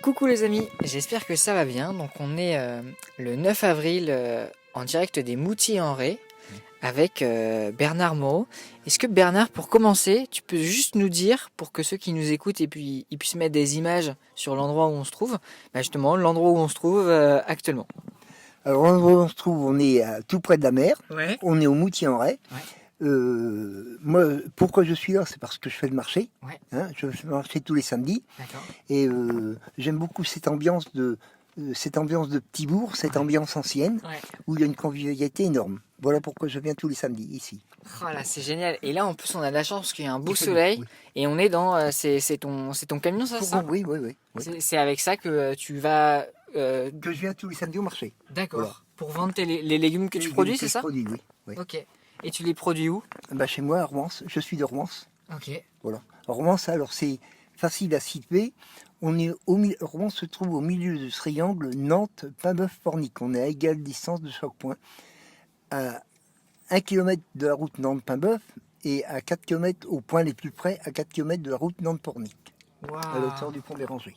Coucou les amis, j'espère que ça va bien. Donc on est le 9 avril en direct des Moutils-en-Ré avec Bernard Moreau. Est-ce que Bernard, pour commencer, tu peux juste nous dire, pour que ceux qui nous écoutent et puis ils puissent mettre des images sur l'endroit où on se trouve, justement l'endroit où on se trouve actuellement. Alors l'endroit où on se trouve, on est tout près de la mer, Ouais. on est au Moutils-en-Ré. Ouais. Moi, pourquoi je suis là, c'est parce que je fais le marché. Ouais. Je fais le marché tous les samedis. D'accord. Et j'aime beaucoup cette ambiance de petit bourg, cette ambiance ancienne, Ouais. où il y a une convivialité énorme. Voilà pourquoi je viens tous les samedis ici. Oh là, c'est génial. Et là, en plus, on a de la chance parce qu'il y a un beau Il fait soleil beau, oui. et on est dans. C'est ton camion, ça, ça? Oui, oui, oui. C'est avec ça que tu vas. Que je viens tous les samedis au marché. D'accord. Voilà. Pour vendre les légumes que tu Les produis, légumes c'est que ça? je produis, oui. Oui. Ok. Et tu les produis où? Chez moi, à Rouen, je suis de Rouen. Ok. Voilà. Rouen, alors c'est facile à situer. Rouen se trouve au milieu de ce triangle Nantes-Paimboeuf-Pornic. On est à égale distance de chaque point. À 1 km de la route Nantes-Paimboeuf et à 4 km au point les plus près, à 4 km de la route Nantes-Pornic, à la hauteur Waouh. du pont Béranger.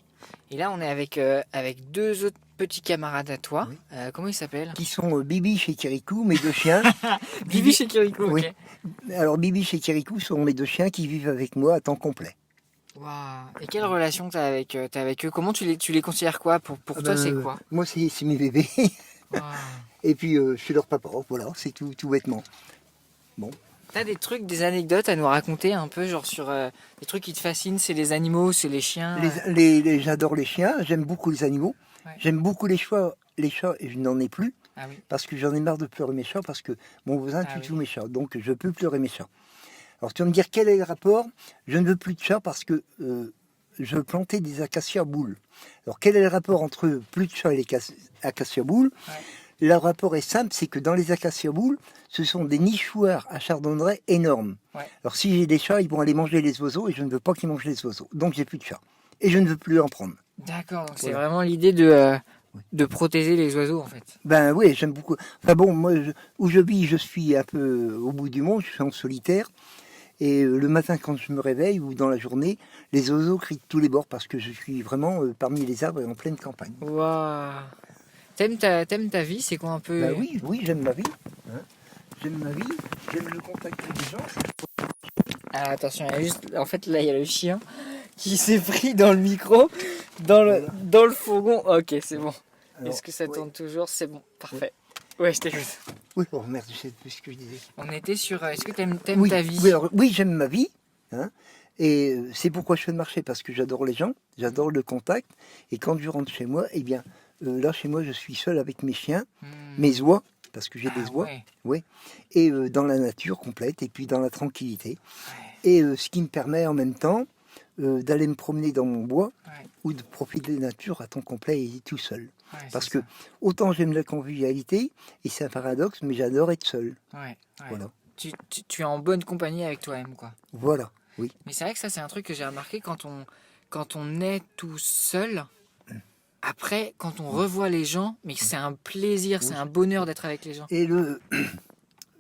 Et là, on est avec deux autres petits camarades à toi. Oui. Comment ils s'appellent? Qui sont Bibi chez Kirikou, mes deux chiens. Bibi chez Kirikou, Oui. ok. Alors Bibi chez Kirikou sont mes deux chiens qui vivent avec moi à temps complet. Waouh. Et quelle relation t'as avec eux? Comment tu les considères quoi? Pour toi, c'est quoi? Moi, c'est mes bébés. Waouh. Et puis, je suis leur papa. Voilà, c'est tout bêtement. Bon. T'as des trucs, des anecdotes à nous raconter un peu, genre sur des trucs qui te fascinent, c'est les animaux, c'est les chiens. J'adore les chiens, j'aime beaucoup les animaux. Ouais. J'aime beaucoup les chats et je n'en ai plus. Ah oui. Parce que j'en ai marre de pleurer mes chats, parce que mon voisin tue tous mes chats. Donc, je peux pleurer mes chats. Alors, tu vas me dire, quel est le rapport? Je ne veux plus de chats parce que je veux planter des acacias boules. Alors, quel est le rapport entre plus de chats et les acacias boules? Ouais. Le rapport est simple, c'est que dans les acacias boules, ce sont des nichoirs à chardonneret énormes. Ouais. Alors, si j'ai des chats, ils vont aller manger les oiseaux et je ne veux pas qu'ils mangent les oiseaux. Donc, j'ai plus de chats. Et je ne veux plus en prendre. D'accord, donc c'est Voilà. vraiment l'idée de protéger les oiseaux en fait. Ben oui, j'aime beaucoup. Enfin bon, moi, où je vis, je suis un peu au bout du monde, je suis en solitaire. Et le matin, quand je me réveille, ou dans la journée, les oiseaux crient de tous les bords parce que je suis vraiment parmi les arbres et en pleine campagne. Waouh. T'aimes ta vie? C'est quoi un peu? Ben oui, j'aime ma vie. Hein. J'aime ma vie, j'aime le contact avec les gens. Ah, attention, il y a juste, en fait là il y a le chien qui s'est pris dans le micro, dans le fourgon. Ok, c'est bon. Alors, Est-ce que ça ouais. tourne toujours? C'est bon, parfait. Ouais, je t'écoute. Oui, oh merde, je sais plus ce que je disais. On était sur. Est-ce que t'aimes Oui, ta vie? oui, alors, oui, j'aime ma vie. Hein, et c'est pourquoi je fais le marché, parce que j'adore les gens, j'adore le contact. Et quand je rentre chez moi, eh bien, là, chez moi, je suis seul avec mes chiens, mes oies, parce que j'ai des oies, Ouais. oui, et dans la nature complète, et puis dans la tranquillité. Et ce qui me permet en même temps d'aller me promener dans mon bois, Ouais. ou de profiter de la nature à temps complet et tout seul. Ouais, Parce c'est que ça. autant j'aime la convivialité, et c'est un paradoxe, mais j'adore être seul. Ouais. Voilà. Tu es en bonne compagnie avec toi-même, quoi. Voilà, oui. Mais c'est vrai que ça, c'est un truc que j'ai remarqué quand on est tout seul. Après, quand on revoit les gens, mais c'est un plaisir, c'est un bonheur d'être avec les gens. Et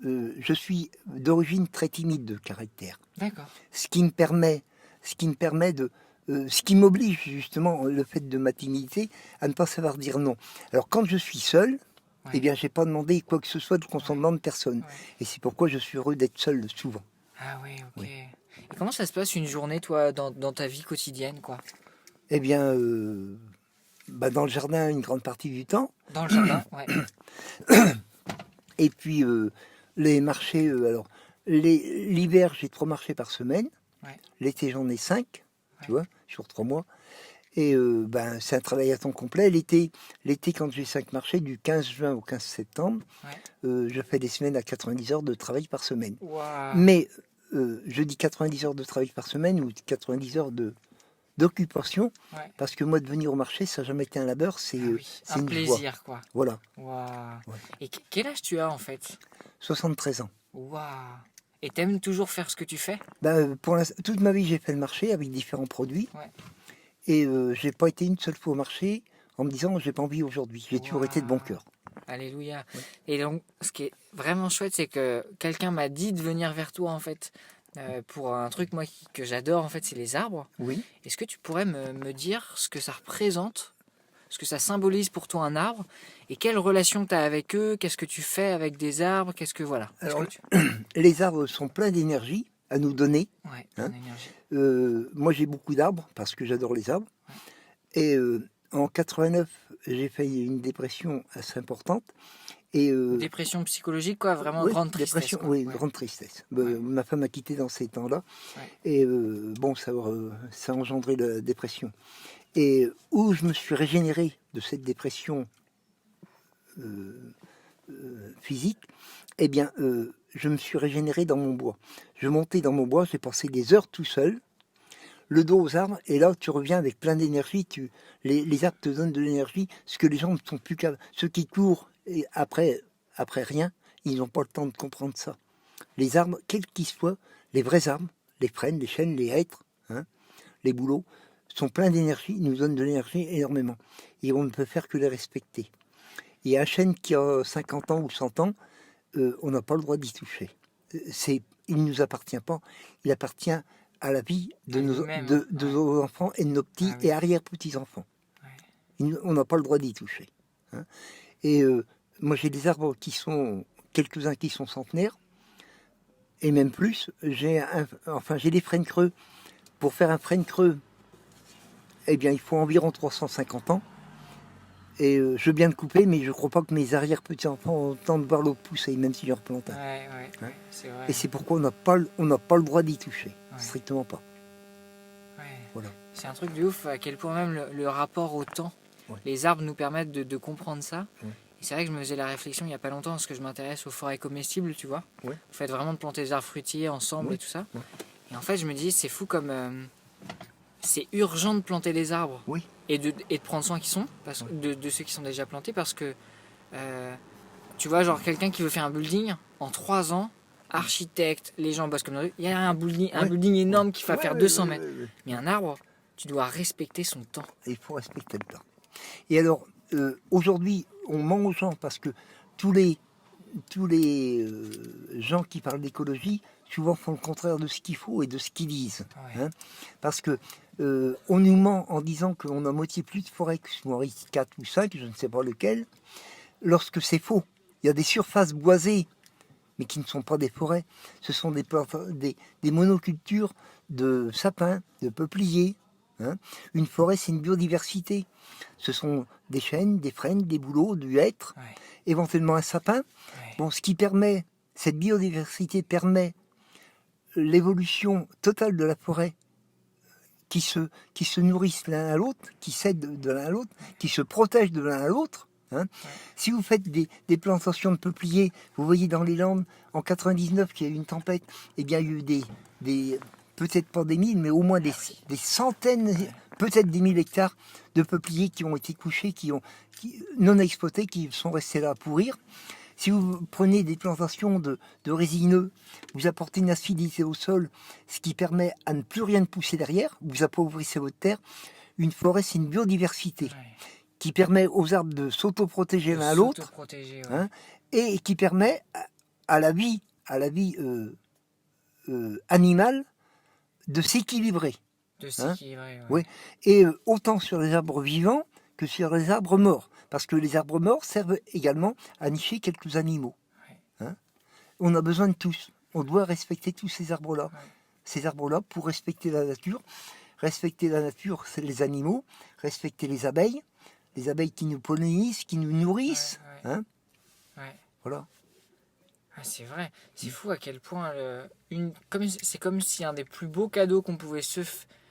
je suis d'origine très timide de caractère. D'accord. Ce qui me permet ce qui m'oblige justement, le fait de ma timidité, à ne pas savoir dire non. Alors quand je suis seul, Ouais. eh bien j'ai pas demandé quoi que ce soit de consentement de personne. Ouais. Et c'est pourquoi je suis heureux d'être seul souvent. Ah ouais, ok. Oui. Et comment ça se passe une journée, toi, dans ta vie quotidienne, quoi? Eh bien, dans le jardin une grande partie du temps. Dans le jardin, ouais. Et puis les marchés, l'hiver j'ai 3 marchés par semaine. Ouais. L'été j'en ai 5, tu Ouais. vois, sur 3 mois. Et c'est un travail à temps complet. L'été quand j'ai 5 marchés, du 15 juin au 15 septembre, je fais des semaines à 90 heures de travail par semaine. Waouh. Mais je dis 90 heures de travail par semaine ou 90 heures d'occupation, Ouais. parce que moi de venir au marché, ça n'a jamais été un labeur, c'est Ah oui, c'est un une plaisir, joie. quoi. Voilà, Waouh. Ouais. Et quel âge tu as, en fait? 73 ans. Waouh. Et t'aimes toujours faire ce que tu fais? Toute ma vie, j'ai fait le marché avec différents produits. Ouais. Et j'ai pas été une seule fois au marché en me disant j'ai pas envie aujourd'hui. J'ai toujours été de bon cœur. Alléluia. Ouais. Et donc, ce qui est vraiment chouette, c'est que quelqu'un m'a dit de venir vers toi, en fait, pour un truc moi que j'adore en fait, c'est les arbres. Oui. Est-ce que tu pourrais me dire ce que ça représente, ce que ça symbolise pour toi un arbre, et quelle relation tu as avec eux, qu'est-ce que tu fais avec des arbres, qu'est-ce que voilà. Est-ce Alors, que tu... les arbres sont pleins d'énergie à nous donner. Ouais, Hein. ton énergie. Moi, j'ai beaucoup d'arbres parce que j'adore les arbres. Et en 89, j'ai fait une dépression assez importante. Et Dépression psychologique, quoi, vraiment oui, grande tristesse. dépression, Quoi. oui, Ouais. grande tristesse. Ouais. Ma femme a quitté dans ces temps-là. Ouais. Et bon, ça a engendré la dépression. Et où je me suis régénéré de cette dépression physique, eh bien, je me suis régénéré dans mon bois. Je montais dans mon bois, j'ai passé des heures tout seul, le dos aux arbres, et là, tu reviens avec plein d'énergie. Les arbres te donnent de l'énergie, ce que les gens ne sont plus capables. Ceux qui courent et après rien, ils n'ont pas le temps de comprendre ça. Les arbres, quels qu'ils soient, les vrais arbres, les frênes, les chênes, les hêtres, hein, les bouleaux, sont pleins d'énergie, nous donnent de l'énergie énormément. Et on ne peut faire que les respecter. Et un chêne qui a 50 ans ou 100 ans, on n'a pas le droit d'y toucher. Il ne nous appartient pas. Il appartient à la vie de, nos enfants et de nos petits et arrière-petits-enfants. Ouais. On n'a pas le droit d'y toucher. Hein. Et moi, j'ai des arbres qui sont, quelques-uns qui sont centenaires, et même plus. J'ai des frênes creux. Pour faire un frêne creux, eh bien, il faut environ 350 ans. Et je veux bien le couper, mais je ne crois pas que mes arrière-petits-enfants ont le temps de voir l'eau pousser, même si je replante un. Hein, c'est vrai. Et c'est pourquoi on n'a pas le droit d'y toucher, strictement pas. Ouais. Voilà. C'est un truc de ouf, à quel point même le rapport au temps, les arbres nous permettent de comprendre ça. Et c'est vrai que je me faisais la réflexion il n'y a pas longtemps, parce que je m'intéresse aux forêts comestibles, tu vois. Vous faites vraiment de planter des arbres fruitiers ensemble et tout ça. Et en fait, je me dis, c'est fou comme... c'est urgent de planter des arbres et de prendre soin de ceux qui sont déjà plantés, parce que tu vois, genre quelqu'un qui veut faire un building en 3 ans, architecte, les gens bossent comme eux, il y a un building énorme qui va faire 200 mètres. Mais un arbre, tu dois respecter son temps. Et il faut respecter le temps. Et alors, aujourd'hui, on ment aux gens parce que tous les gens qui parlent d'écologie souvent font le contraire de ce qu'il faut et de ce qu'ils disent. Hein, parce que on nous ment en disant qu'on a moitié plus de forêt que Maurice 4 ou 5, je ne sais pas lequel, lorsque c'est faux. Il y a des surfaces boisées, mais qui ne sont pas des forêts. Ce sont des monocultures de sapins, de peupliers. Hein. Une forêt, c'est une biodiversité. Ce sont des chênes, des frênes, des bouleaux, du hêtre, éventuellement un sapin. Bon, ce qui permet, cette biodiversité permet l'évolution totale de la forêt, qui se nourrissent l'un à l'autre, qui s'aident de l'un à l'autre, qui se protègent de l'un à l'autre. Hein. Si vous faites des plantations de peupliers, vous voyez dans les Landes, en 99, qu'il y a eu une tempête, eh bien, il y a eu des peut-être pas des 1000, mais au moins des centaines, peut-être des 1000 hectares de peupliers qui ont été couchés, qui non exploités, qui sont restés là à pourrir. Si vous prenez des plantations de résineux, vous apportez une acidité au sol, ce qui permet à ne plus rien pousser derrière, vous appauvrissez votre terre. Une forêt, c'est une biodiversité qui permet aux arbres de s'autoprotéger l'un à l'autre, hein, et qui permet à la vie animale de s'équilibrer. Oui. Et autant sur les arbres vivants que sur les arbres morts. Parce que les arbres morts servent également à nicher quelques animaux. Hein. On a besoin de tous. On doit respecter tous ces arbres-là. Ces arbres-là, pour respecter la nature. Respecter la nature, c'est les animaux. Respecter les abeilles qui nous pollinisent, qui nous nourrissent. Hein. Voilà. C'est vrai. C'est fou à quel point... c'est comme si un des plus beaux cadeaux qu'on pouvait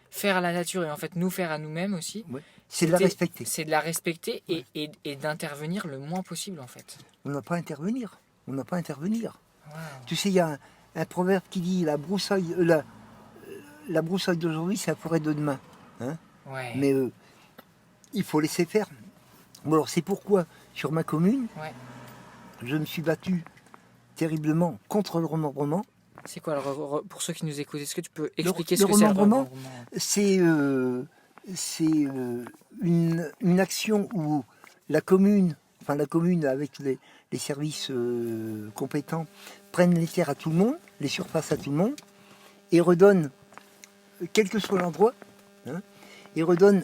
faire à la nature et en fait nous faire à nous-mêmes aussi... C'est de la respecter. C'est de la respecter et d'intervenir le moins possible en fait. On n'a pas à intervenir. Wow. Tu sais, il y a un proverbe qui dit la broussaille d'aujourd'hui, c'est la forêt de demain. Hein. Mais il faut laisser faire. Bon, alors c'est pourquoi sur ma commune, je me suis battu terriblement contre le remembrement. C'est quoi pour ceux qui nous écoutent, est-ce que tu peux expliquer ce que c'est le remembrement? C'est une action où la commune avec les services compétents prennent les terres à tout le monde, les surfaces à tout le monde, et redonne, quel que soit l'endroit, hein, et redonne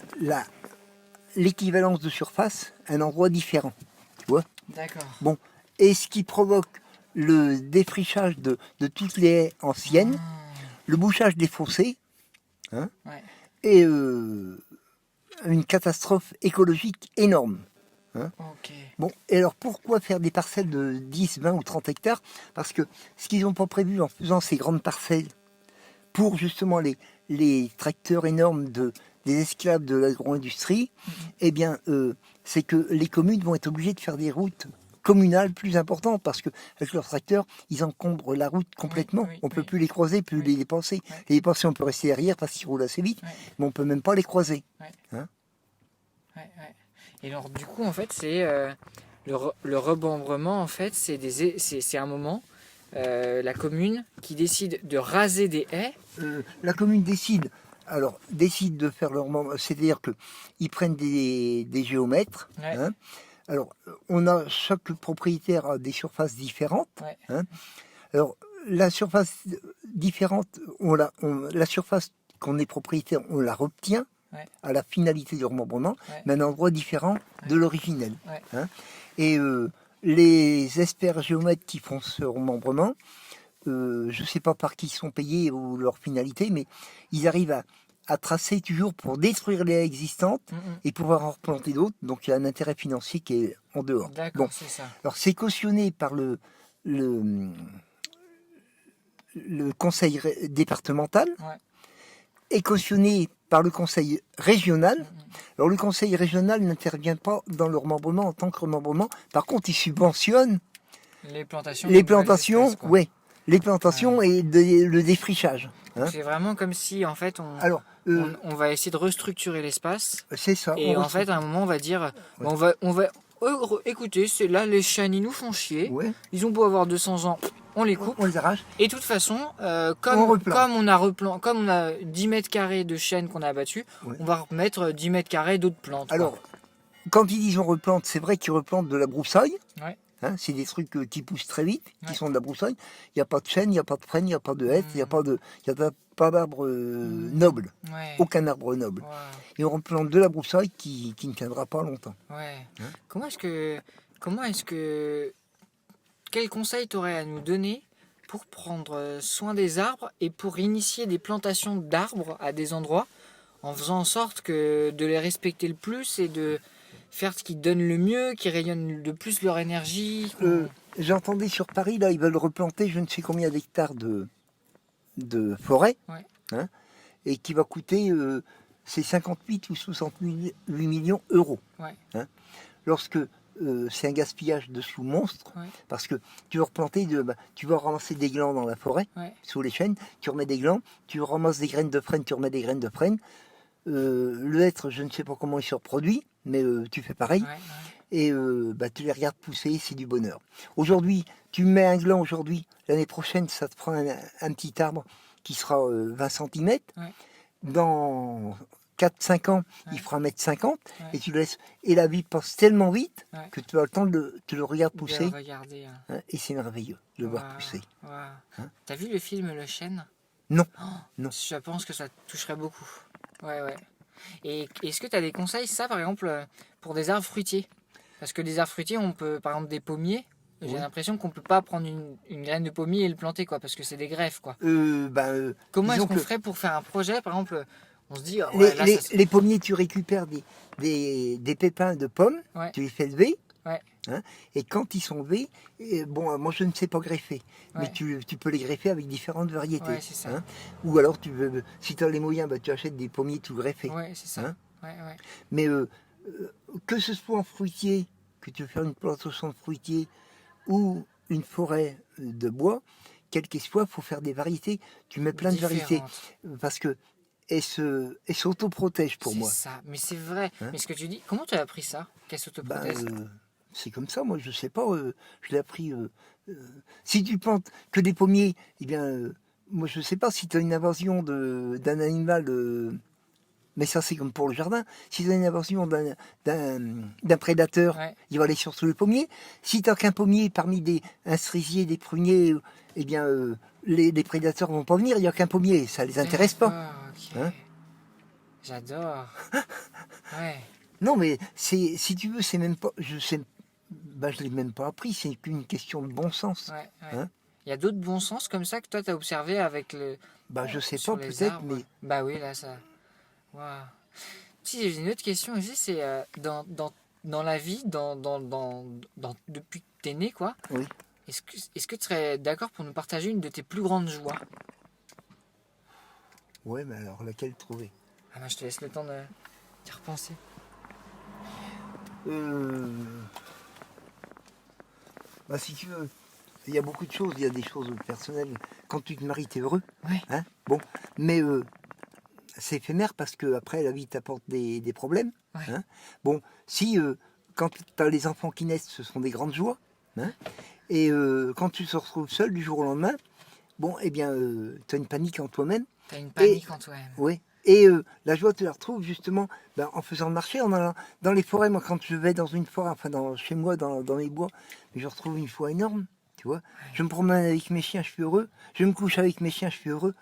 l'équivalence de surface à un endroit différent. Tu vois? D'accord. Bon, et ce qui provoque le défrichage de toutes les haies anciennes, le bouchage des fossés, hein, Ouais. et une catastrophe écologique énorme. Hein. Ok. Bon, et alors pourquoi faire des parcelles de 10, 20 ou 30 hectares? Parce que ce qu'ils n'ont pas prévu en faisant ces grandes parcelles pour justement les tracteurs énormes des esclaves de l'agro-industrie, eh bien, c'est que les communes vont être obligées de faire des routes communales plus importantes parce qu'avec leurs tracteurs, ils encombrent la route complètement. Oui, On ne peut oui. plus les croiser, plus Oui. les dépasser. Ouais. Les dépasser, on peut rester derrière parce qu'ils roulent assez vite, Ouais. mais on peut même pas les croiser. Ouais. Hein. Ouais. Et alors, du coup, en fait, c'est le remembrement, en fait, c'est un moment, la commune qui décide de raser des haies. La commune décide de faire leur c'est-à-dire qu'ils prennent des géomètres. Ouais. Hein. Alors, chaque propriétaire a des surfaces différentes. Ouais. Hein. Alors, la surface différente, la surface qu'on est propriétaire, on la retient Ouais. à la finalité du remembrement, Ouais. mais à un endroit différent de l'originel. Ouais. Hein. Et les experts géomètres qui font ce remembrement, je ne sais pas par qui ils sont payés ou leur finalité, mais ils arrivent à tracer toujours pour détruire les haies existantes et pouvoir en replanter d'autres. Donc il y a un intérêt financier qui est en dehors. D'accord, Bon. c'est ça. Alors c'est cautionné par le conseil départemental Ouais. et cautionné par le conseil régional. Alors le conseil régional n'intervient pas dans le remembrement en tant que remembrement. Par contre, il subventionne Les plantations. les plantations, espèces, ouais, les plantations et le défrichage. Hein. C'est vraiment comme si, en fait, Alors, on va essayer de restructurer l'espace. c'est ça. Et en fait, à un moment, on va dire, bon, on va écoutez, c'est là, les chênes, ils nous font chier. Ouais. Ils ont beau avoir 200 ans, on les coupe. On les arrache. Et de toute façon, On comme replante. on a 10 mètres carrés de chênes qu'on a abattus, Ouais. on va remettre 10 mètres carrés d'autres plantes. Alors, quand ils disent on replante, c'est vrai qu'ils replantent de la broussaille. Ouais. Hein, c'est des trucs qui poussent très vite, qui Ouais. sont de la broussaille. Il n'y a pas de chêne, il n'y a pas de frêne, il n'y a pas de hêtre, il n'y a pas d'arbre noble. Ouais. Aucun arbre noble. Ouais. Et on replante de la broussaille qui ne tiendra pas longtemps. Ouais. Hein. Comment est-ce que quel conseil t'aurais à nous donner pour prendre soin des arbres et pour initier des plantations d'arbres à des endroits en faisant en sorte que de les respecter le plus et de faire ce qui donne le mieux, qui rayonne le plus leur énergie. J'entendais sur Paris, là, ils veulent replanter je ne sais combien d'hectares de forêt, Ouais. hein, et qui va coûter c'est 58 ou 68 millions d'euros. Ouais. Hein. Lorsque c'est un gaspillage de sous monstre, Ouais. parce que tu vas replanter, tu vas ramasser des glands dans la forêt, Ouais. sous les chênes, tu remets des glands, tu ramasses des graines de frêne, tu remets des graines de frêne. Le hêtre, je ne sais pas comment il se reproduit, mais tu fais pareil. Ouais. Et tu les regardes pousser, c'est du bonheur. Aujourd'hui, tu mets un gland aujourd'hui, l'année prochaine, ça te prend un petit arbre qui sera 20 cm. Ouais. Dans 4-5 ans, Ouais. il fera 1,50 m, Ouais. et tu le laisses. Et la vie passe tellement vite Ouais. que tu as le temps tu le regardes pousser, Regardez. hein, et c'est merveilleux de le voir pousser. Hein. T'as vu le film Le Chêne? Non. Oh, Non. Je pense que ça te toucherait beaucoup. Ouais. Et est-ce que tu as des conseils, ça, par exemple, pour des arbres fruitiers? Parce que des arbres fruitiers, on peut, par exemple, des pommiers. J'ai Ouais. l'impression qu'on peut pas prendre une graine de pommier et le planter, quoi, parce que c'est des greffes, quoi. Comment est-ce disons qu'on que ferait pour faire un projet, par exemple, on se dit, ouais, là, ça les pommiers, tu récupères des pépins de pommes, Ouais. tu les fais lever, Ouais. hein, et quand ils sont levés, moi je ne sais pas greffer, mais Ouais. tu peux les greffer avec différentes variétés. Ouais, c'est ça. Hein. Ou alors, si tu as les moyens, tu achètes des pommiers tout greffés. Ouais, c'est ça. Hein. Ouais. Mais que ce soit en fruitier, que tu veux faire une plantation de fruitier ou une forêt de bois, quel qu'il soit, il faut faire des variétés. Tu mets plein de variétés. Différentes. Parce que elles s'autoprotègent pour moi. C'est ça, mais c'est vrai. Hein. Mais ce que tu dis, comment tu as appris ça, qu'elle s'autoprotège? C'est comme ça, moi je sais pas, je l'ai appris. Si tu plantes que des pommiers, eh bien, moi je sais pas si tu as une invasion d'un animal, mais ça c'est comme pour le jardin, si tu as une invasion d'un prédateur, Ouais. il va aller sur tous les pommiers. Si tu n'as qu'un pommier parmi un cerisier, des pruniers, eh bien, les prédateurs vont pas venir, il n'y a qu'un pommier, ça les intéresse pas. D'accord, ok. Hein. J'adore. Ouais. Non, mais si tu veux, c'est même pas, je l'ai même pas appris, c'est qu'une question de bon sens. Ouais, ouais. Hein. Il y a d'autres bons sens comme ça que toi t'as observé avec le Je sais sur pas, les peut-être, arbres. mais Bah oui, là ça. Waouh. Si j'ai une autre question aussi, c'est dans la vie, depuis que t'es né, quoi. oui. Est-ce que tu serais d'accord pour nous partager une de tes plus grandes joies? Ouais, mais alors laquelle trouver? Ah bah je te laisse le temps d'y repenser. Si tu veux, il y a beaucoup de choses, il y a des choses personnelles. Quand tu te maries, t'es heureux. Ouais. Hein, bon, mais c'est éphémère parce que après la vie t'apporte des problèmes. Ouais. Hein. Bon, si quand tu as les enfants qui naissent, ce sont des grandes joies. Hein, et quand tu te retrouves seul du jour au lendemain, bon, eh bien, tu as une panique en toi-même. T'as une panique en toi-même. Oui. Et la joie, tu la retrouves justement en faisant le marché, en allant dans les forêts. Moi, quand je vais dans une forêt, enfin chez moi, dans les bois, je retrouve une joie énorme. Tu vois, je me promène avec mes chiens, je suis heureux. Je me couche avec mes chiens, je suis heureux.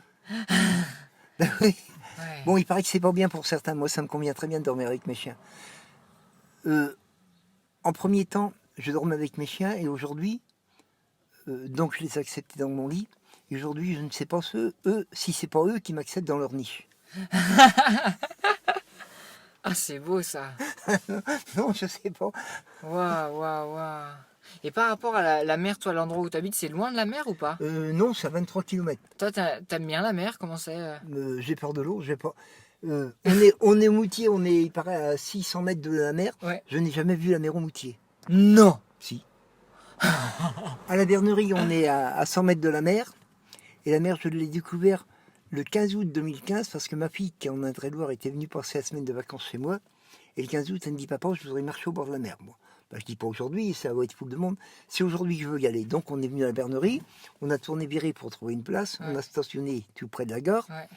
Ben oui. Ouais. Bon, il paraît que c'est pas bien pour certains. Moi, ça me convient très bien de dormir avec mes chiens. En premier temps, je dormais avec mes chiens et aujourd'hui, donc je les acceptais dans mon lit. Et aujourd'hui, je ne sais pas si c'est pas eux qui m'acceptent dans leur niche. Ah, c'est beau ça. Non, je sais pas. Waouh, waouh, waouh. Et par rapport à la mer, toi, l'endroit où tu habites, c'est loin de la mer ou pas? Non, c'est à 23 km. Toi, t'aimes bien la mer? Comment c'est J'ai peur de l'eau, j'ai pas. On est au Moutier, il paraît, à 600 mètres de la mer. Ouais. Je n'ai jamais vu la mer au Moutier. Non. Si. À la Bernerie, on est à 100 mètres de la mer. Et la mer, je l'ai découvert le 15 août 2015 parce que ma fille, qui est en Indre-et-Loire, était venue passer la semaine de vacances chez moi. Et le 15 août, elle me dit, papa, je voudrais marcher au bord de la mer, moi. Je dis pas aujourd'hui, ça va être fou de monde. C'est aujourd'hui que je veux y aller. Donc on est venu à la Bernerie, on a tourné viré pour trouver une place, on a stationné tout près de la gare. Ouais.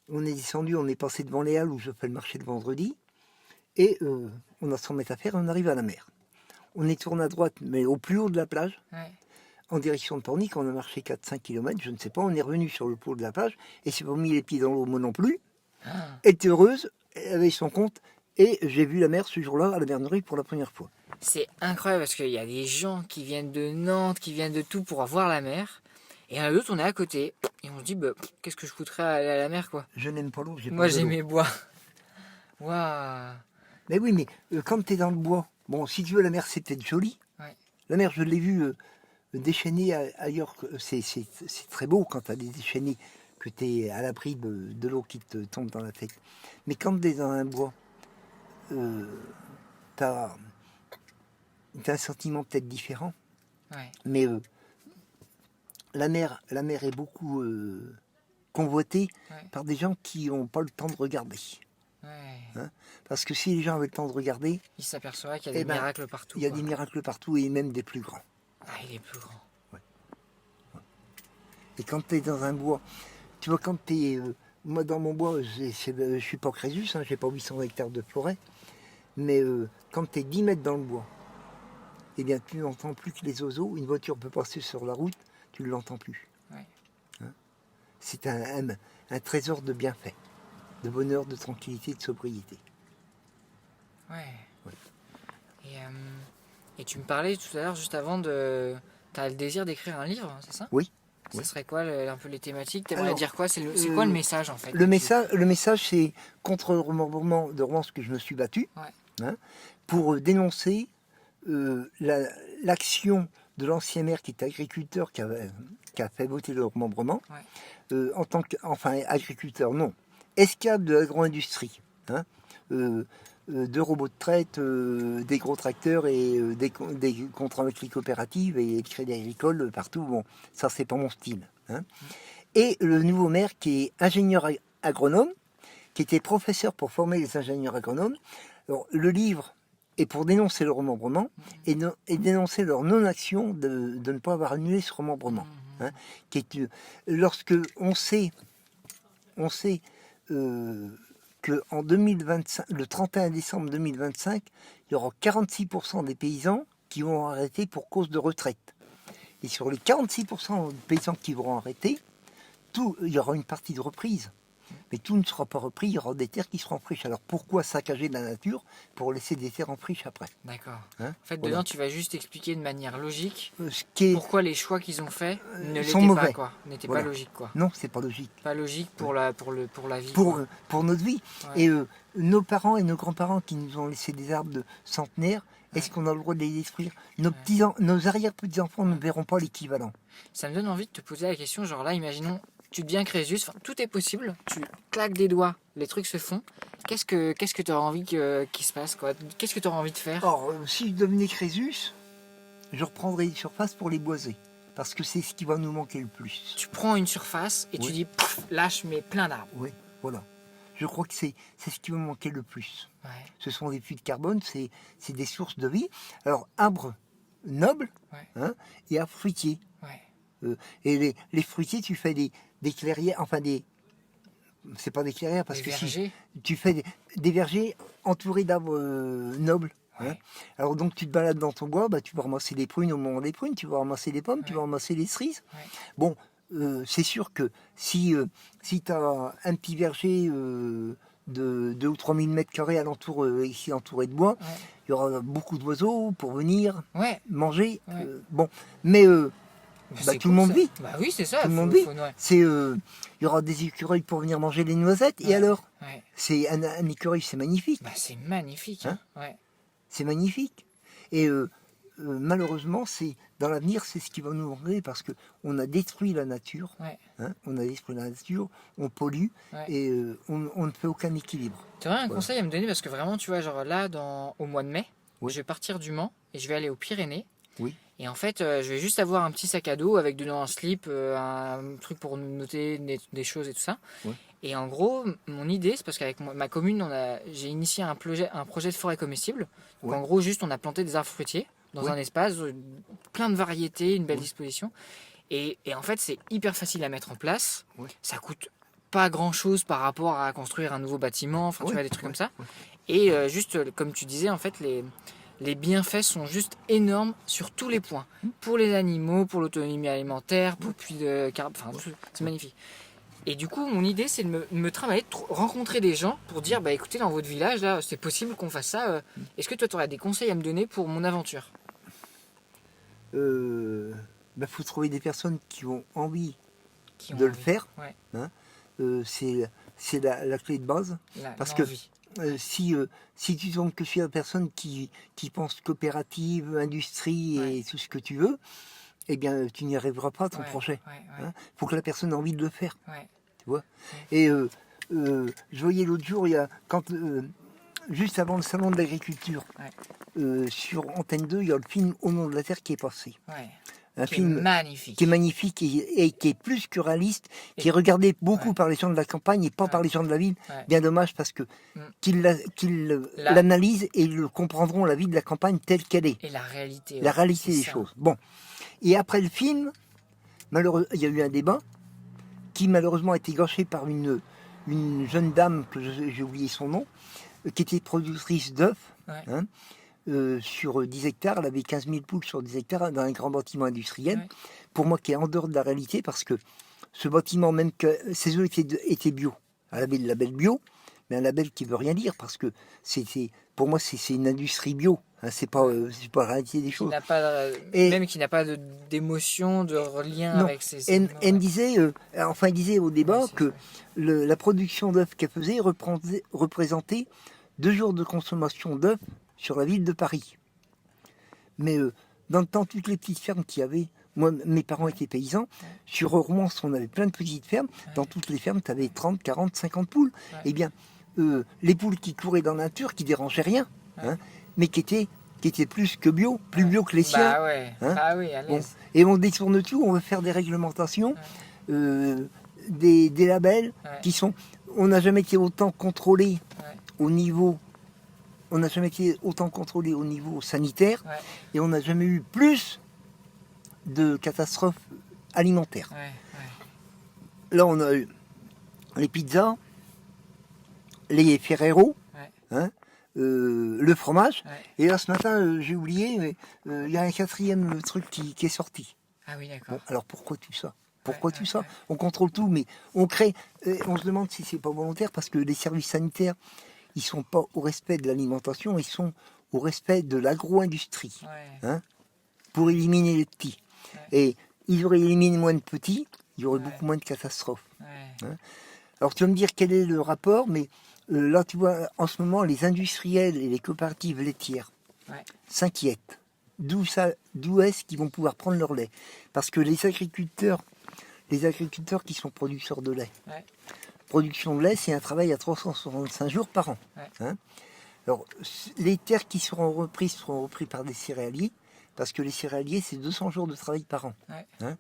On est descendu, on est passé devant les Halles où je fais le marché de vendredi. Et on a 100 mètres à faire et on arrive à la mer. On est tourné à droite, mais au plus haut de la plage, Ouais. en direction de Pornic. On a marché 4-5 km, je ne sais pas. On est revenu sur le pôle de la plage et c'est pas mis les pieds dans l'eau, moi non plus. Ah. Elle était heureuse, elle avait son compte. Et j'ai vu la mer ce jour-là à la Bernerie pour la première fois. C'est incroyable parce qu'il y a des gens qui viennent de Nantes, qui viennent de tout pour voir la mer. Et il y en a d'autres, on est à côté. Et on se dit, bah, qu'est-ce que je foutrais à aller à la mer, quoi. Je n'aime pas l'eau, j'ai Moi, peur de j'aime l'eau. mes bois. Waouh. Mais oui, mais quand tu es dans le bois, bon, si tu veux, la mer, c'est peut-être joli. Ouais. La mer, je l'ai vue déchaînée ailleurs. C'est très beau quand tu as des déchaînés, que tu es à l'abri de l'eau qui te tombe dans la tête. Mais quand tu es dans un bois, tu as un sentiment peut-être différent. Ouais. Mais la mer est beaucoup convoitée par des gens qui n'ont pas le temps de regarder. Ouais. Parce que si les gens avaient le temps de regarder, Il s'aperçoit qu'il y a des miracles partout. il y a quoi. des miracles partout et même des plus grands. Ah, il est plus grand. Et quand tu es dans un bois, tu vois, quand tu es. Moi, dans mon bois, je suis pas Crésus, hein, j'ai pas 800 hectares de forêt, mais quand tu es 10 mètres dans le bois, eh bien, tu n'entends plus que les oiseaux. Une voiture peut passer sur la route, tu ne l'entends plus. Ouais. Hein, c'est un trésor de bienfait, de bonheur, de tranquillité, de sobriété. Ouais. Ouais. Et tu me parlais tout à l'heure, juste avant, de... T'as le désir d'écrire un livre, c'est ça? Oui. Ça Oui. serait quoi un peu les thématiques? T'aimerais Alors, dire quoi? C'est quoi le message en fait? Le message, c'est contre le remembrement de romance que je me suis battu, Ouais. pour dénoncer l'action de l'ancien maire qui est agriculteur, qui a fait voter le remembrement, en tant que, enfin agriculteur, non, esclave de l'agro-industrie, de robots de traite, des gros tracteurs et des contrats avec les coopératives et le crédit agricole partout. Bon, ça c'est pas mon style. Et le nouveau maire qui est ingénieur agronome, qui était professeur pour former les ingénieurs agronomes. Alors, le livre est pour dénoncer le remembrement et dénoncer leur non-action de ne pas avoir annulé ce remembrement. Qui est, lorsque on sait qu'en 2025, le 31 décembre 2025, il y aura 46% des paysans qui vont arrêter pour cause de retraite. Et sur les 46% de paysans qui vont arrêter, il y aura une partie de reprise. Mais tout ne sera pas repris, il y aura des terres qui seront en friche. Alors pourquoi saccager la nature pour laisser des terres en friche après? D'accord. Hein, En fait, voilà. dedans, tu vas juste expliquer de manière logique Ce qui est... pourquoi les choix qu'ils ont faits ne sont l'étaient pas, mauvais. quoi. N'étaient Voilà. pas logiques, quoi. Non, c'est pas logique. Pas logique pour la vie. Pour notre vie. Ouais. Et nos parents et nos grands-parents qui nous ont laissé des arbres de centenaires, est-ce Ouais. qu'on a le droit de les détruire? Nos arrière-petits-enfants ne verront pas l'équivalent. Ça me donne envie de te poser la question, genre là, imaginons, tu deviens Crésus, enfin, tout est possible, tu claques des doigts, les trucs se font. Qu'est-ce que tu auras envie qu'il se passe, quoi? Qu'est-ce que tu auras envie de faire? Or, si je devenais Crésus, je reprendrais les surfaces pour les boiser. Parce que c'est ce qui va nous manquer le plus. Tu prends une surface et tu Oui. dis, pff, là, je mets plein d'arbres. Oui, voilà. Je crois que c'est ce qui va me manquer le plus. Ouais, Ce sont des puits de carbone, c'est des sources de vie. Alors, arbres nobles, Ouais. hein, et arbres fruitiers. ouais, Et les fruitiers, tu fais des clairières, enfin c'est pas des clairières, parce des que si vergers. tu fais des vergers entourés d'arbres nobles. Hein. Ouais. Alors donc tu te balades dans ton bois, bah, tu vas ramasser des prunes au moment des prunes, tu vas ramasser des pommes, tu Ouais. vas ramasser des cerises. Ouais. Bon, c'est sûr que si tu as un petit verger de 2 ou 3 000 mètres carrés alentour, ici entouré de bois, Ouais. il y aura beaucoup d'oiseaux pour venir Ouais. manger. Ouais. Bon, mais Bah, Bah, c'est tout le monde vit. Bah oui, c'est ça. Tout le monde vit. Ouais. Il y aura des écureuils pour venir manger les noisettes. Ouais. Et alors, Ouais. c'est un écureuil, c'est magnifique. Bah, c'est magnifique. Hein. Ouais. C'est magnifique. Et malheureusement, dans l'avenir, c'est ce qui va nous manquer parce que on a détruit la nature. Ouais. Hein, on a détruit la nature, on pollue Ouais. et on ne fait aucun équilibre. Tu aurais un Voilà. conseil à me donner parce que vraiment, tu vois, genre là, au mois de mai, Oui. je vais partir du Mans et je vais aller aux Pyrénées. Oui. Et en fait, je vais juste avoir un petit sac à dos avec dedans un slip, un truc pour noter des choses et tout ça. Oui. Et en gros, mon idée, c'est parce qu'avec ma commune, j'ai initié un projet de forêt comestible. Donc Oui. en gros, juste, on a planté des arbres fruitiers dans Oui. un espace, plein de variétés, une belle Oui. disposition. Et en fait, c'est hyper facile à mettre en place. Oui. Ça coûte pas grand chose par rapport à construire un nouveau bâtiment, enfin, tu Oui. vois, des trucs Oui. comme ça. Oui. Et juste, comme tu disais, en fait, les bienfaits sont juste énormes sur tous les points. Pour les animaux, pour l'autonomie alimentaire, pour puits de carbone, enfin, c'est magnifique. Et du coup, mon idée, c'est de me travailler, de rencontrer des gens pour dire, bah écoutez, dans votre village, là, c'est possible qu'on fasse ça. Est-ce que toi, tu aurais des conseils à me donner pour mon aventure? Faut trouver des personnes qui ont envie Qui ont de le envie. faire. Ouais. Hein. C'est la clé de base. Parce que L'envie. Si tu tombes que sur la personne qui pense coopérative, industrie et Ouais. tout ce que tu veux, eh bien, tu n'y arriveras pas à ton Ouais, projet. ouais, Hein. Faut que la personne ait envie de le faire. ouais. Et je voyais l'autre jour, juste avant le salon de l'agriculture, sur Antenne 2, il y a le film Au nom de la terre qui est passé. Ouais. Un Qui est film magnifique. qui est magnifique et qui est plus que réaliste, qui est Et- regardé beaucoup ouais. par les gens de la campagne et pas par Ouais. les gens de la ville. Ouais. Bien dommage parce que Mm. qu'ils La- l'analysent et le comprendront la vie de la campagne telle qu'elle est, Et la réalité. la ouais, réalité c'est des ça. choses. Bon, et après le film, malheureusement, il y a eu un débat qui malheureusement a été gâché par une jeune dame que j'ai oublié son nom, qui était productrice d'œufs. Ouais. Hein, sur 10 hectares, elle avait 15 000 poules sur 10 hectares dans un grand bâtiment industriel. Ouais. Pour moi, qui est en dehors de la réalité, parce que ce bâtiment, même que ses œufs étaient bio, elle avait le label bio, mais un label qui veut rien dire, parce que pour moi, c'est une industrie bio. Hein, c'est pas la réalité des Qui choses. n'a pas, Et- même qui n'a pas d'émotion, de lien Non. avec ses. Elle Ouais. me disait, elle disait au débat Ouais, c'est que ça. la production d'œufs qu'elle faisait représentait 2 jours de consommation d'œufs sur la ville de Paris. Mais dans le temps, toutes les petites fermes qu'il y avait, moi, mes parents étaient paysans, sur Rouen, on avait plein de petites fermes, dans toutes les fermes, tu avais 30, 40, 50 poules. Ouais. Eh bien, les poules qui couraient dans la nature, qui dérangeaient rien, hein, mais qui étaient plus que bio, plus bio que les siens. Bah ouais. Hein. Bah oui, à Bon. l'aise. Et on détourne tout, on veut faire des réglementations, des labels Ouais. qui sont... On n'a jamais été autant contrôlé Ouais. au niveau... On n'a jamais été autant contrôlé au niveau sanitaire Ouais. et on n'a jamais eu plus de catastrophes alimentaires. Ouais. Ouais. Là, on a eu les pizzas, les Ferrero, Ouais. hein, le fromage. Ouais. Et là, ce matin, j'ai oublié, mais il y a un 4e truc qui est sorti. Ah oui, d'accord. Bon, alors pourquoi tout ça? Pourquoi tout ça? Ouais. On contrôle tout, mais on crée. On se demande si c'est pas volontaire parce que les services sanitaires, ils sont pas au respect de l'alimentation, ils sont au respect de l'agro-industrie, Ouais. hein, pour éliminer les petits. Ouais. Et ils auraient éliminé moins de petits, il y aurait Ouais. beaucoup moins de catastrophes. Ouais. Hein. Alors tu vas me dire quel est le rapport, mais là tu vois, en ce moment, les industriels et les coopératives laitières Ouais. s'inquiètent. D'où est-ce qu'ils vont pouvoir prendre leur lait? Parce que les agriculteurs qui sont producteurs de lait, Ouais. production de lait, c'est un travail à 365 jours par an. Ouais. Hein. Alors, les terres qui seront repris par des céréaliers, parce que les céréaliers, c'est 200 jours de travail par an. Ouais. Hein.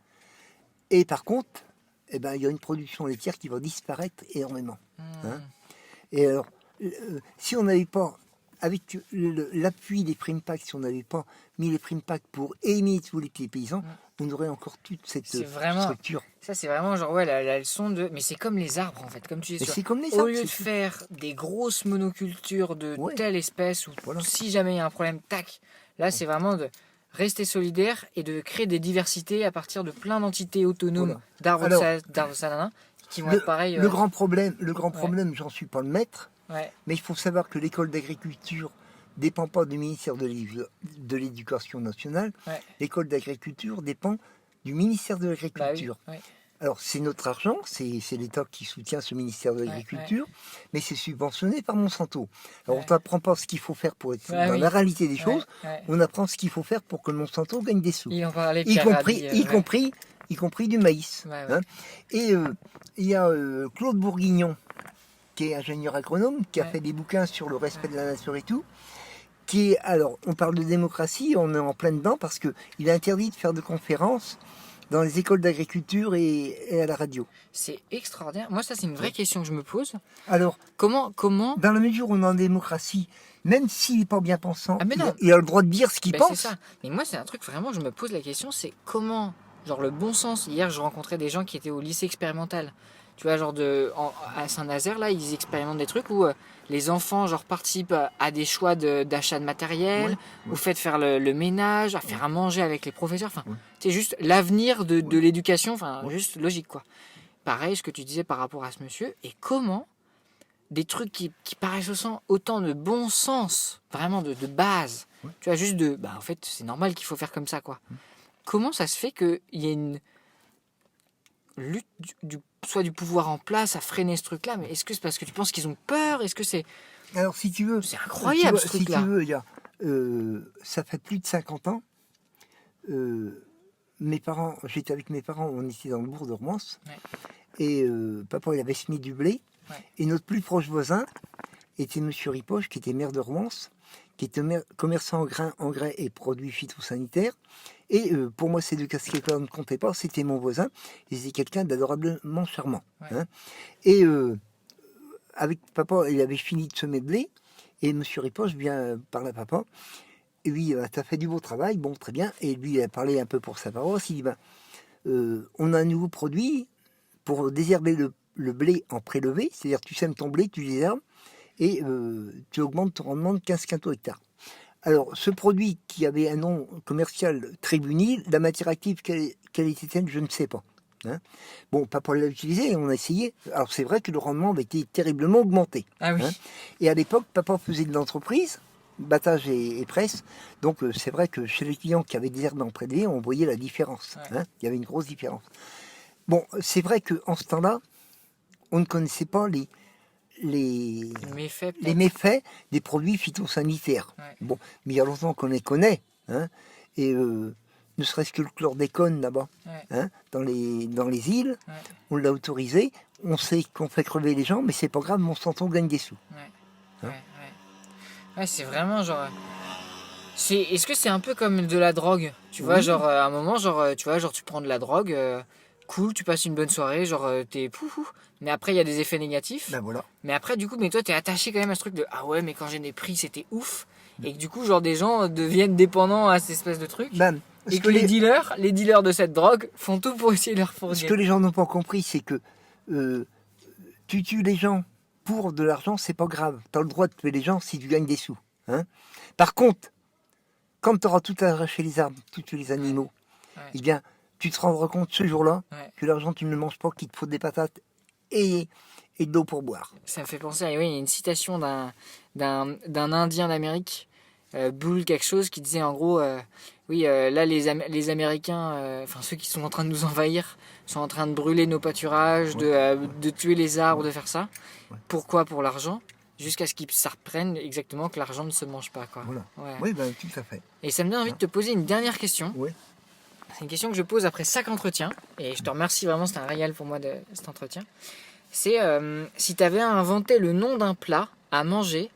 Et par contre, eh ben, il y a une production laitière qui va disparaître énormément. Hein. Et alors, si on n'avait pas, avec l'appui des primes PAC, si on n'avait pas mis les primes PAC pour éliminer tous les petits paysans, on aurait encore toute cette structure. Ça, c'est vraiment genre, ouais, la leçon de. Mais c'est comme les arbres, en fait, comme tu dis. C'est comme les Au arbres. lieu de faire des grosses monocultures de telle espèce, ou Voilà. si jamais il y a un problème, tac. Là, c'est vraiment de rester solidaire et de créer des diversités à partir de plein d'entités autonomes d'arbres de ça, qui vont être pareils. Le grand problème, j'en suis pas le maître, Ouais. mais il faut savoir que l'école d'agriculture dépend pas du ministère de l'Éducation nationale. Ouais. L'école d'agriculture dépend du ministère de l'Agriculture. Bah oui, oui. Alors, c'est notre argent, c'est l'État qui soutient ce ministère de l'Agriculture, mais c'est subventionné par Monsanto. Alors, on n'apprend pas ce qu'il faut faire pour être dans la réalité des choses, on apprend ce qu'il faut faire pour que Monsanto gagne des sous. Il en parlait, Y compris du maïs. Ouais. Hein. Et il y a Claude Bourguignon, qui est ingénieur agronome, qui a fait des bouquins sur le respect de la nature et tout, qui est, alors, on parle de démocratie, on est en plein dedans, parce qu'il est interdit de faire de conférences dans les écoles d'agriculture et à la radio. C'est extraordinaire. Moi, ça, c'est une vraie question que je me pose. Alors, comment dans la mesure où on est en démocratie, même s'il n'est pas bien pensant, mais non. il a le droit de dire ce qu'il pense. C'est ça. Mais moi, c'est un truc vraiment, je me pose la question, c'est comment, genre le bon sens. Hier, je rencontrais des gens qui étaient au lycée expérimental. Tu vois, genre à Saint-Nazaire, là, ils expérimentent des trucs où les enfants, genre, participent à des choix d'achat de matériel, ou fait faire le ménage, à faire à manger avec les professeurs. Enfin, c'est juste l'avenir de l'éducation, enfin, juste logique, quoi. Pareil, ce que tu disais par rapport à ce monsieur, et comment des trucs qui paraissent autant de bon sens, vraiment de base, tu vois, juste en fait, c'est normal qu'il faut faire comme ça, quoi. Comment ça se fait qu'il y ait une lutte soit du pouvoir en place à freiner ce truc-là, mais est-ce que c'est parce que tu penses qu'ils ont peur? Est-ce que c'est... Alors, si tu veux... C'est incroyable, ce truc-là. Si tu veux, ça fait plus de 50 ans, j'étais avec mes parents, on était dans le bourg de Romance, et papa, il avait semé du blé, et notre plus proche voisin était monsieur Ripoche, qui était maire de Romance, qui était commerçant en grains, engrais et produits phytosanitaires. Et pour moi, ces deux casquettes-là ne comptaient pas, c'était mon voisin, et c'était quelqu'un d'adorablement charmant. Hein. Et avec papa, il avait fini de semer de blé, et monsieur Ripoche vient parler à papa, et lui, t'as fait du beau travail, bon, très bien, et lui, il a parlé un peu pour sa paroisse, il dit, on a un nouveau produit pour désherber le blé en prélevé, c'est-à-dire tu sèmes ton blé, tu désherbes, et tu augmentes ton rendement de 15 quintaux hectare. Alors, ce produit qui avait un nom commercial Tribunil, la matière active, quelle était-elle, je ne sais pas. Hein. Bon, papa l'a utilisé, on a essayé. Alors, c'est vrai que le rendement avait été terriblement augmenté. Ah oui. Hein. Et à l'époque, papa faisait de l'entreprise, battage et presse. Donc, c'est vrai que chez les clients qui avaient des herbes en prélevé, on voyait la différence. Hein. Il y avait une grosse différence. Bon, c'est vrai qu'en ce temps-là, on ne connaissait pas les méfaits des produits phytosanitaires. Bon, mais il y a longtemps qu'on les connaît. Hein, et ne serait-ce que le chlordécone là-bas, hein, dans les îles, on l'a autorisé. On sait qu'on fait crever les gens, mais c'est pas grave, Monsanto gagne des sous. C'est vraiment genre... Est-ce que c'est un peu comme de la drogue? Tu vois, genre, à un moment, genre, tu vois, genre, tu prends de la drogue... cool, tu passes une bonne soirée, genre t'es poufou. Mais après, il y a des effets négatifs. Ben voilà. Mais après, du coup, mais toi, t'es attaché quand même à ce truc de ah ouais, mais quand j'ai pris, c'était ouf. Et que du coup, genre des gens deviennent dépendants à cette espèce de truc. Et que les dealers de cette drogue font tout pour essayer de leur fournir. Ce que les gens n'ont pas compris, c'est que tu tues les gens pour de l'argent, c'est pas grave. Tu as le droit de tuer les gens si tu gagnes des sous. Hein. Par contre, quand tu auras tout arraché les arbres, tous les animaux, eh bien, tu te rendras compte ce jour-là Ouais. que l'argent, tu ne le manges pas, qu'il te faut des patates et de l'eau pour boire. Ça me fait penser à oui, il y a une citation d'un Indien d'Amérique, Bull quelque chose, qui disait en gros, oui, là les Américains, enfin ceux qui sont en train de nous envahir, sont en train de brûler nos pâturages, de tuer les arbres, de faire ça. Ouais. Pourquoi? Pour l'argent. Jusqu'à ce qu'ils s'apprennent exactement que l'argent ne se mange pas. Quoi. Voilà. Ouais. Oui, ben, tout à fait. Et ça me donne envie de te poser une dernière question. Oui. C'est une question que je pose après chaque entretien. Et je te remercie vraiment, c'était un régal pour moi de cet entretien. C'est si tu avais inventé le nom d'un plat à manger,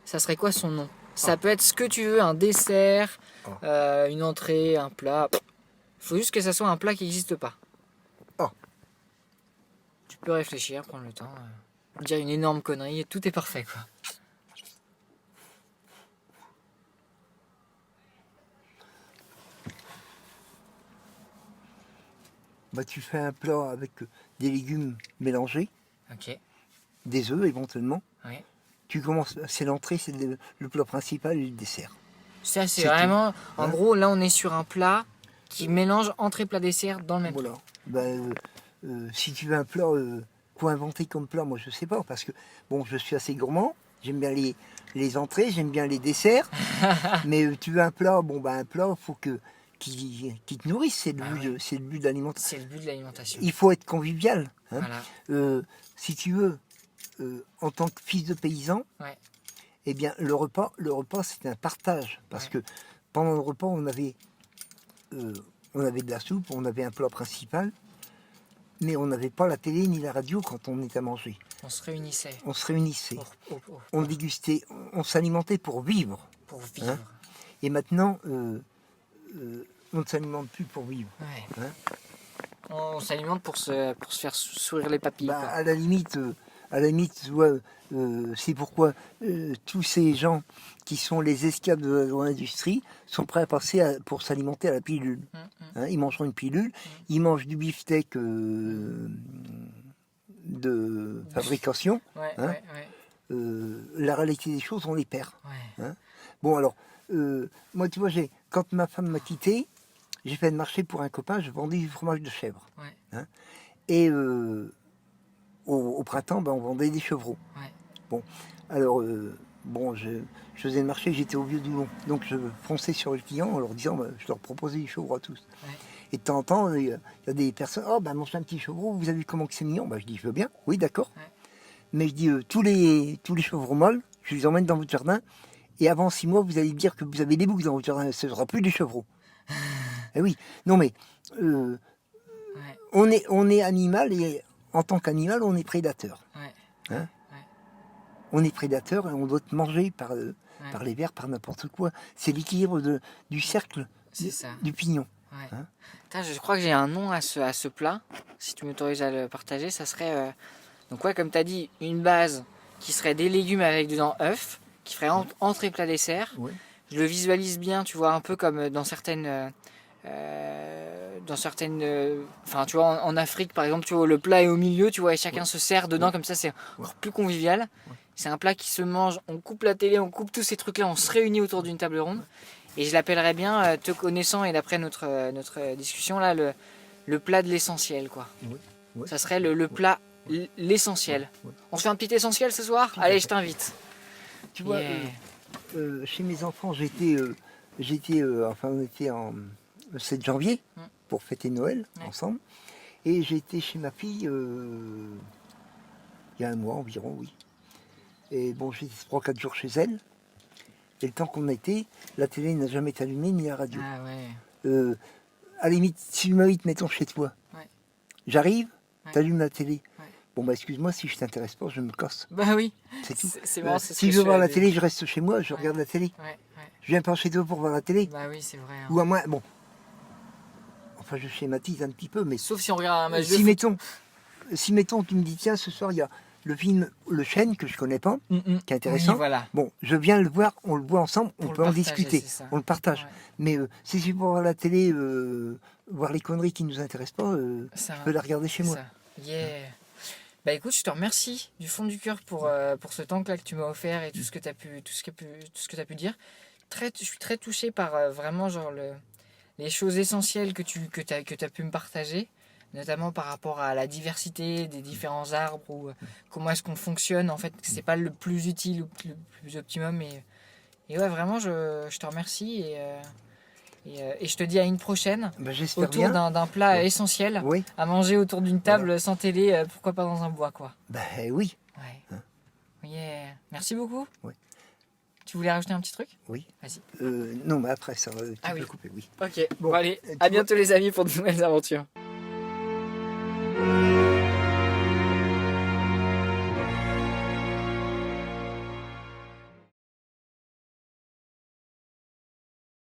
ça serait quoi son nom? Ça peut être ce que tu veux, un dessert, une entrée, un plat. Il faut juste que ça soit un plat qui n'existe pas. Oh. Tu peux réfléchir, prendre le temps, dire une énorme connerie, tout est parfait quoi. Bah, tu fais un plat avec des légumes mélangés, Ok. des œufs éventuellement. Oui. Tu commences, c'est l'entrée, c'est le plat principal et le dessert. Ça c'est C'est vraiment, en Hein gros là on est sur un plat qui mélange entrée plat dessert dans le même Voilà. plat. Ben, si tu veux un plat, quoi inventer comme plat, moi je sais pas, parce que bon, je suis assez gourmand, j'aime bien les entrées, j'aime bien les desserts, mais tu veux un plat, bon ben un plat, faut qui te nourrisse, c'est le Ah but, ouais. c'est le but de l'alimentation. C'est le but de l'alimentation. Il faut être convivial. Hein. Voilà. Si tu veux, en tant que fils de paysan, Ouais. eh bien le repas c'est un partage, parce que pendant le repas on avait de la soupe, on avait un plat principal, mais on n'avait pas la télé ni la radio quand on était à manger. On se réunissait. On se réunissait, Pour on dégustait, on s'alimentait pour vivre. vivre. Hein. Et maintenant, on ne s'alimente plus pour vivre. Ouais. Hein. On s'alimente pour se faire sourire les papilles. Bah, Quoi. à la limite, tu vois, c'est pourquoi tous ces gens qui sont les esclaves de l'industrie sont prêts à passer pour s'alimenter à la pilule. Hein, ils mangeront une pilule, ils mangent du beefsteak de fabrication. Ouais, hein. ouais, ouais. La réalité des choses, on les perd. Ouais. Hein. Bon, alors, moi, tu vois, quand ma femme m'a quitté, j'ai fait le marché pour un copain, je vendais du fromage de chèvre. Ouais. Hein. Et au printemps, ben, on vendait des chevreaux. Ouais. Bon, alors, bon, je faisais le marché, j'étais au vieux Doulon. Donc, je fonçais sur les clients en leur disant, ben, je leur proposais des chevreaux à tous. Ouais. Et de temps en temps, il y a des personnes, oh, ben, mange un petit chevreau, vous avez vu comment c'est mignon? Ben, je dis, je veux bien, oui, d'accord. Ouais. Mais je dis, tous les chevreaux mâles, je les emmène dans votre jardin. Et avant 6 mois, vous allez me dire que vous avez des boucs dans votre jardin. Ce ne sera plus des chevreaux. Eh oui. Non, mais Ouais. on est animal et en tant qu'animal, on est prédateur. Ouais. Hein. Ouais. On est prédateur et on doit être mangé par les vers, par n'importe quoi. C'est l'équilibre du cercle, C'est ça. du pignon. Ouais. Hein. Putain, je crois que j'ai un nom à ce plat. Si tu m'autorises à le partager, ça serait. Donc, ouais, comme tu as dit, une base qui serait des légumes avec dedans œufs, qui ferait entrée plat dessert. Ouais. Je le visualise bien, tu vois, un peu comme dans certaines. Enfin, tu vois, en Afrique, par exemple, tu vois, le plat est au milieu, tu vois, et chacun se sert dedans, comme ça, c'est encore plus convivial. C'est un plat qui se mange, on coupe la télé, on coupe tous ces trucs-là, on se réunit autour d'une table ronde. Et je l'appellerais bien, te connaissant et d'après notre discussion, là, le plat de l'essentiel, quoi. Ouais. Ça serait le plat, l'essentiel. Ouais. On se fait un petit essentiel ce soir? à Allez, fait. je t'invite. Tu vois, Yeah. chez mes enfants, enfin, on était le 7 janvier pour fêter Noël ensemble. Et j'ai été chez ma fille il y a un mois environ, oui. Et bon, j'étais 3-4 jours chez elle. Et le temps qu'on était, la télé n'a jamais été allumée, ni la radio. Ah ouais. À la limite, si tu m'invites, mettons chez toi, Ouais. j'arrive, Ouais. t'allumes la télé. Ouais. Bon, bah excuse-moi, si je t'intéresse pas, je me casse. Bah oui. C'est tout. C'est marrant, c'est ce Si que je veux voir fais la avec- télé, je reste chez moi, je regarde la télé. Ouais, ouais. Je viens pas chez toi pour voir la télé. Bah oui, c'est vrai. Hein. Ou à moins, bon. Enfin, je schématise un petit peu, mais Sauf si on regarde un match de si foot. mettons, tu me dis, tiens, ce soir, il y a le film Le Chêne, que je connais pas, qui est intéressant. Oui, voilà. Bon, je viens le voir, on le voit ensemble, on Pour peut le en partager, discuter, c'est ça. on le partage. Ouais. Mais si c'est pour voir la télé, voir les conneries qui nous intéressent pas, Ça, je peux la regarder chez c'est moi. ça. Yeah. Bah écoute, je te remercie du fond du cœur pour ce temps-là que tu m'as offert et tout ce que tu as pu dire. Je suis très touché par vraiment genre les choses essentielles que tu as pu me partager, notamment par rapport à la diversité des différents arbres ou comment est-ce qu'on fonctionne. En fait, c'est pas le plus utile ou le plus optimum. Et ouais, vraiment, je te remercie et je te dis à une prochaine Ben, j'espère autour bien. d'un plat Ouais. essentiel Oui, à manger autour d'une table Voilà. sans télé, pourquoi pas dans un bois, quoi. ben oui, Ouais. Hein. Yeah. Merci beaucoup. Oui. Tu voulais rajouter un petit truc? oui. Vas-y. Non, mais après ça, tu Ah peux oui. couper, oui. Ok, bon Bon, allez, tu à vois- bientôt les amis pour de nouvelles aventures.